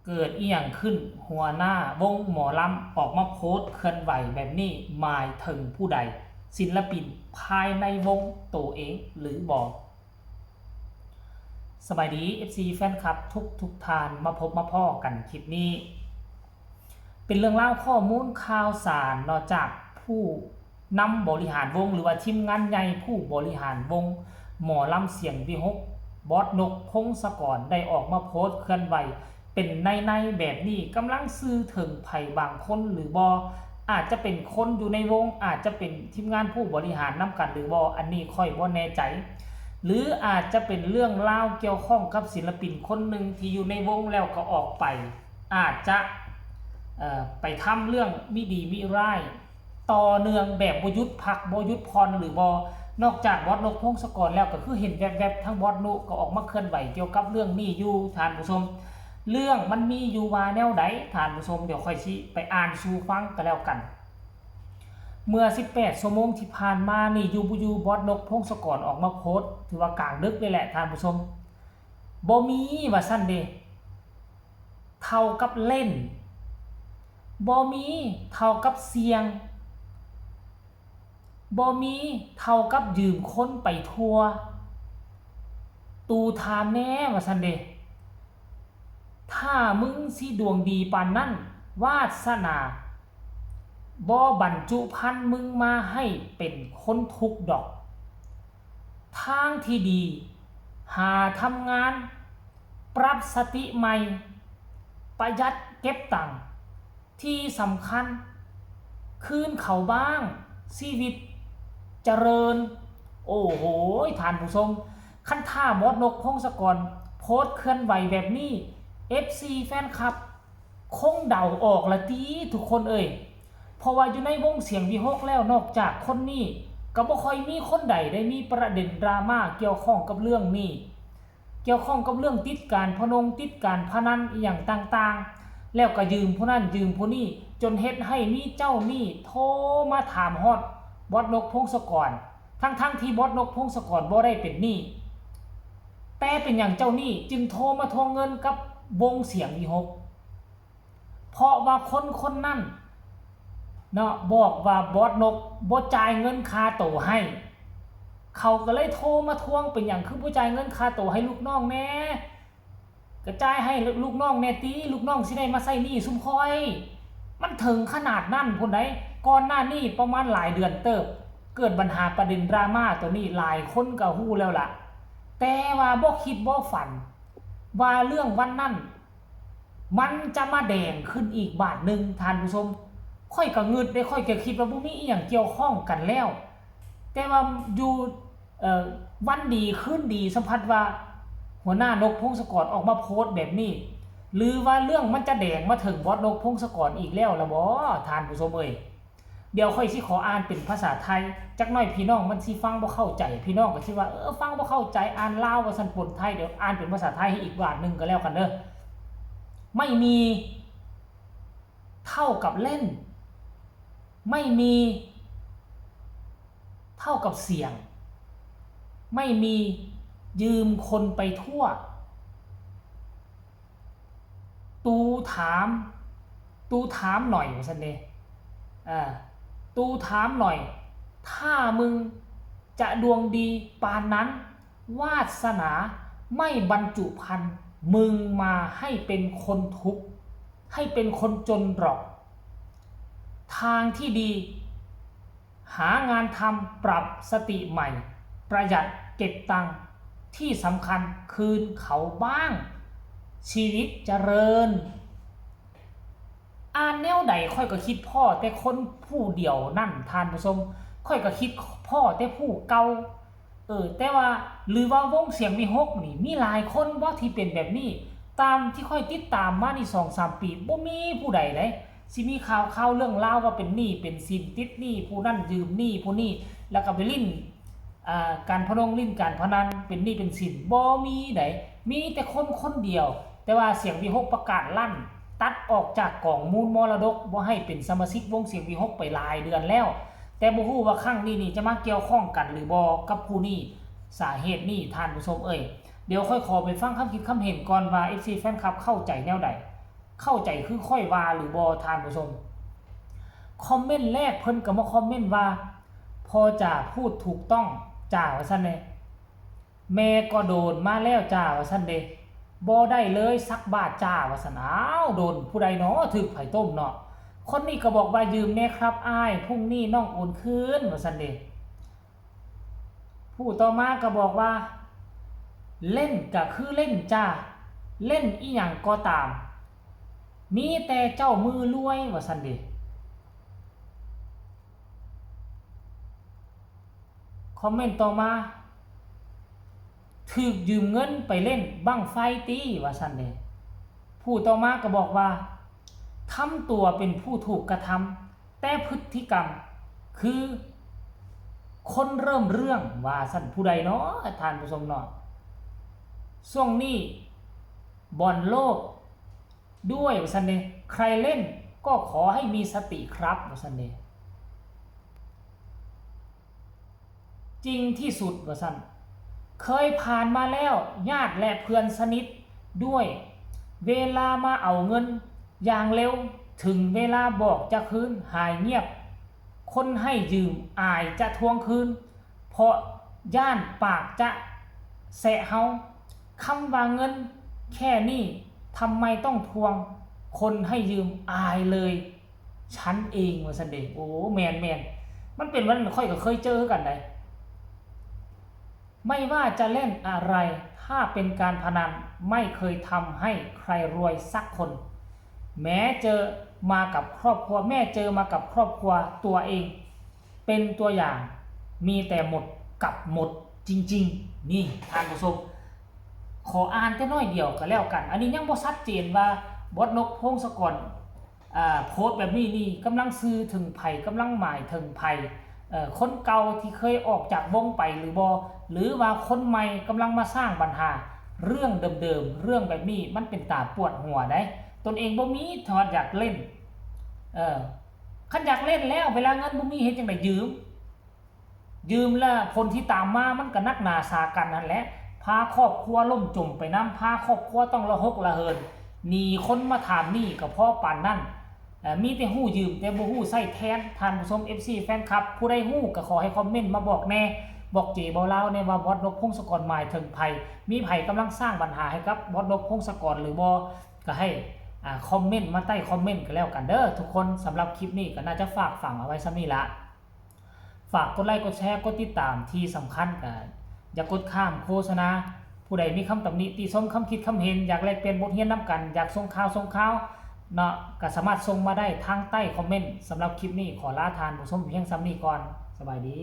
เกิดอีหยังขึ้นหัวหน้าวงหมอลำออกมาโพสต์เคลื่อนไหวแบบนี้หมายถึงผู้ใดศิลปินภายในวงตัวเองหรือบอกสบายดี FC แฟนคลับทุกทานมาพบมาพ่อกันคลิปนี้เป็นเรื่องเล่าข้อมูลข่าวสารนอกจากผู้นำบริหารวงหรือว่าทีมงานใหญ่ผู้บริหารวงหมอลำเสียงวิหกบอสนกพงศกรได้ออกมาโพสต์เคลื่อนไหวเป็นในแบบนี้กำลังสื่อถึงไผ่บางคนหรือบออาจจะเป็นคนอยู่ในวงอาจจะเป็นทีมงานผู้บริหารนำกันหรือบออันนี้ค่อยบ่แน่ใจหรืออาจจะเป็นเรื่องราวเกี่ยวข้องกับศิลปินคนหนึ่งที่อยู่ในวงแล้วก็ออกไปอาจจะไปทำเรื่องมิดีมิร้ายต่อเนื่องแบบบยุทธพักบยุทธพรหรือบอนอกจากบอสนกพงศกรแล้วก็คือเห็นแวบๆทั้งบอสนุก็ออกมาเคลื่อนไหวเกี่ยวกับเรื่องนี้อยู่ท่านผู้ชมเรื่องมันมีอยู่ว่าแนวใดท่านผู้ชมเดี๋ยวค่อยชี้ไปอ่านสู่ฟังกันแล้วกันเมื่อ18ชั่วโมงที่ผ่านมานี่ยูบอสนกพงศกรออกมาโพสต์ถือว่ากลางดึกเลยแหละท่านผู้ชมบ่มีว่าซั่นเด้เท่ากับเล่นบ่มีเท่ากับเสี่ยงบ่มีเท่ากับยืมคนไปทัวตูถามแน่ว่าซั่นเด้ถ้ามึงสิดวงดีปานนั้นวาสนาบ่บรรจุพันมึงมาให้เป็นคนทุกข์ดอกทางที่ดีหาทำงานปรับสติใหม่ประหยัดเก็บตังค์ที่สำคัญคืนเขาบ้างชีวิตเจริญโอ้โหท่านผู้ชมขั้นท่ามดนกพงศกรโพสต์เคลื่อนไหวแบบนี้ FC แฟนคลับคงเดาออกละตีทุกคนเอ่ยเพราะว่าอยู่ในวงเสียงวิหกแล้วนอกจากคนนี้ก็บ่ค่อยมีคนใดได้มีประเด็นดราม่าเกี่ยวข้องกับเรื่องนี้เกี่ยวข้องกับเรื่องติดการพนงติดการพนันอย่างต่างๆแล้วก็ยืมผู้นั้นยืมผู้นี้จนเฮ็ดให้มีเจ้าหนี้โทรมาถามฮอดบอสนกพงศกรทั้งที่บอสนกพงศกรบ่ได้เป็นหนี้แต่เป็นอย่างเจ้าหนี้จึงโทรมาทวงเงินกับวงเสียงวิหกเพราะว่าคนนั้นเนาะบอกว่าบอสนกบ่จ่ายเงินค่าโตให้เขาก็เลยโทรมาทวงเป็นอย่างคือบ่จ่ายเงินค่าโตให้ลูกน้องแน่กระจายให้ลูกน้องแน่ตีลูกน้องสิได้มาใช้หนี้ซุมคอยมันถึงขนาดนั้นพุ่นใดก่อนหน้านี้ประมาณหลายเดือนเติบเกิดปัญหาประเด็นดราม่าตัวนี้หลายคนก็ฮู้แล้วล่ะแต่ว่าบ่คิดบ่ฝันว่าเรื่องวันนั้นมันจะมาแดงขึ้นอีกบาทนึงท่านผู้ชมค่อยก็งึดได้ค่อยก็คิดว่าบ่มีอีหยังเกี่ยวข้องกันแล้วแต่ว่าอยู่วันดีขึ้นดีสัมผัสว่าหัวหน้านกพงศกรออกมาโพสต์แบบนี้หรือว่าเรื่องมันจะแดงมาถึงบอสนกพงศกรอีกแล้วล่ะบ่ท่านผู้ชมเอ้ยเดี๋ยวค่อยสิขออ่านเป็นภาษาไทยจักหน่อยพี่น้องมันสิฟังบ่เข้าใจพี่น้องก็สิว่าฟังบ่เข้าใจอ่านลาวว่าซั่นปนไทยเดี๋ยวอ่านเป็นภาษาไทยให้อีกบาทนึงก็แล้วกันเด้อไม่มีเท่ากับเล่นไม่มีเท่ากับเสี่ยงไม่มียืมคนไปทั่วตูถามหน่อยว่าซั่นเด้ตูถามหน่อยถ้ามึงจะดวงดีปานนั้นวาสนาไม่บรรจุพันมึงมาให้เป็นคนทุกข์ให้เป็นคนจนหรอกทางที่ดีหางานทำปรับสติใหม่ประหยัดเก็บตังค์ที่สำคัญคืนเขาบ้างชีวิตเจริญอ่านแนวใดค่อยก็คิดพ่อแต่คนผู้เดียวนั่นท่านผู้ชมค่อยก็คิดพ่อแต่ผู้เก่าแต่ว่าหรือว่าวงเสียงวิหกนี่มีหลายคนว่าที่เป็นแบบนี้ตามที่ค่อยติดตามมานี่ 2-3 ปีบ่มีผู้ใดเลยสิมีข่าวเรื่องราวว่าเป็นหนี้เป็นสินติดหนี้ผู้นั้นยืมหนี้ผู้นี้แล้วก็ไปลิ้นการพนงลิ้นการพนันเป็นหนี้เป็นสินบ่มีไดมีแต่คนเดียวแต่ว่าเสียงวิหกประกาศลั่นตัดออกจากกองมูลมรดกบ่ให้เป็นสมาชิกวงเสียงวิหกไปหลายเดือนแล้วแต่บ่ฮู้ว่าครั้งนี้นี่จะมาเกี่ยวข้องกันหรือบ่กับผู้นี้สาเหตุนี้ท่านผู้ชมเดี๋ยวค่อยขอไปฟังคำคิดคำเห็นก่อนว่า FC แฟนคลับเข้าใจแนวใด เข้าใจคือค่อยว่าหรือบ่ท่านผู้ชมคอมเมนต์แรกเพิ่นก็มาคอมเมนต์ว่าพอจ่าพูดถูกต้องจ่าว่าซั่นแน่แม่ก็โดนมาแล้วจ่าว่าซั่นเด้บ่ได้เลยสักบาทจ่าว่าซั่นอ้าวโดนผู้ใดเนาะถึกไผต้มเนาะคนนี้ก็บอกว่ายืมแน่ครับอ้ายพรุ่งนี้น้องโอนคืนว่าซั่นเด้ผู้ต่อมาก็บอกว่าเล่นก็คือเล่นจ้าเล่นอีหยังก็ตามมีแต่เจ้ามือรวยว่าซั่นเด้คอมเมนต์ต่อมาถูกยืมเงินไปเล่นบั้งไฟตีว่าซั่นเด้ผู้ต่อมาก็บอกว่าทำตัวเป็นผู้ถูกกระทำแต่พฤติกรรมคือคนเริ่มเรื่องว่าซั่นผู้ใดเนาะท่านผู้ชมเนาะช่วงนี้บอลโลกด้วยว่าซั่นเด้ใครเล่นก็ขอให้มีสติครับว่าซั่นเด้จริงที่สุดว่าซั่นเคยผ่านมาแล้วญาติและเพื่อนสนิทด้วยเวลามาเอาเงินอย่างเร็วถึงเวลาบอกจะคืนหายเงียบคนให้ยืมอายจะทวงคืนเพราะย่านปากจะแสะเฮาคำว่าเงินแค่นี้ทำไมต้องทวงคนให้ยืมอายเลยฉันเองว่าซั่นเด้โอ้แม่นมันเป็นวันค่อยก็เคยเจอกันได้ไม่ว่าจะเล่นอะไรถ้าเป็นการพนันไม่เคยทำให้ใครรวยสักคนแม้เจอมากับครอบครัวแม่เจอมากับครอบครัวตัวเองเป็นตัวอย่างมีแต่หมดกับหมดจริงๆนี่ท่านผู้ชมขออ่านแต่น้อยเดียวก็แล้วกันอันนี้ยังบ่ชัดเจนว่าบอสนกพงศกรโพสต์แบบนี้นี่กำลังซื้อถึงไผกำลังหมายถึงไผคนเก่าที่เคยออกจากวงไปหรือบ่หรือว่าคนใหม่กำลังมาสร้างปัญหาเรื่องเดิมๆเรื่องแบบนี้มันเป็นตาปวดหัวได้ตนเองบ่มีถอดอยากเล่นคันอยากเล่นแล้วเวลาเงินบ่มีเฮ็ดจังได๋ยืมแล้วผลที่ตามมามันก็นักหนาสากันนั่นแหละพาครอบครัวล่มจมไปนำพาครอบครัวต้องระหกระเหินหนีคนมาถามหนี้ก็เพราะปานนั้นมีแต่ฮู้ยืมแต่บ่ฮู้ใช้แทนท่านผู้ชม FC แฟนคลับผู้ใดฮู้ก็ขอให้คอมเมนต์มาบอกแน่บอกเจบ่ลาวแน่ว่าบอสนกพงศกรหมายถึงไผมีไผกำลังสร้างปัญหาให้กับบอสนกพงศกรหรือบ่ก็ให้คอมเมนต์มาใต้คอมเมนต์กันแล้วกันเด้อทุกคนสำหรับคลิปนี้ก็น่าจะฝากฝังเอาไว้ซะนี่ละฝากกดไลค์กดแชร์กดติดตามที่สำคัญกันอย่ากดข้ามโฆษณาผู้ใดมีคำตำหนิติชมคำคิดคำเห็นอยากแลกเปลี่ยนบทเรียนนำกันอยากส่งข่าวเนาะก็สามารถส่งมาได้ทางใต้คอมเมนต์สำหรับคลิปนี้ขอลาทานผู้ชมเพียงซ้ำนี้ก่อนสบายดี